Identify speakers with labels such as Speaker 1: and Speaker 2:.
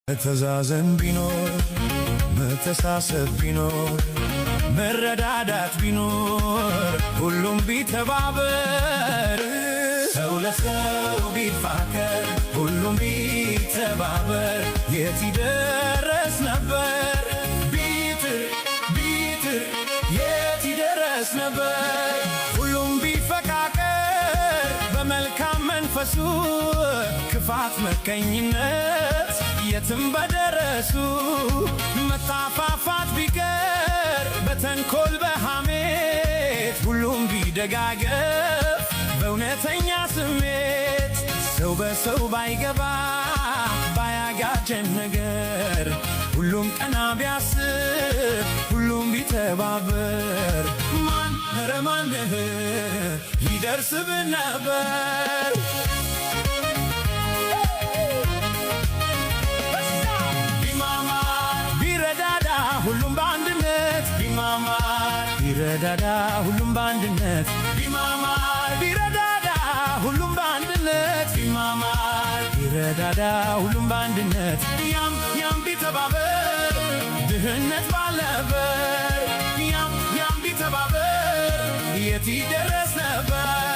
Speaker 1: መተዛዘን ቢኖር መተሳሰብ ቢኖር መረዳዳት ቢኖር ሁሉም ቢተባበር ሰው ለሰው ቢፋቀር ሁሉም ቢተባበር የት ይደረስ ነበር ቢጥር የት ይደረስ ነበር ሁሉም ቢፈቃቀር በመልካም መንፈሱ ክፋት መቀኝነት የትም በደረሱ መታፋፋት ቢቀር በተንኮል በሐሜት ሁሉም ቢደጋገፍ በእውነተኛ ስሜት ሰው በሰው ባይገባ ባያጋጨን ነገር ሁሉም ቀና ቢያስብ ሁሉም ቢተባበር ማን ኧረ ማን ይደርስብን ነበር ሁሉም በአንድነት ቢማማር ቢረዳዳ ሁሉም በአንድነት ቢማማር ቢረዳዳ ሁሉም በአንድነት ቢማማር ቢረዳዳ ሁሉም በአንድነት ያም ቢተባበር ድህነት ባልነበር ያም ቢተባበር የት ይደረስ ነበር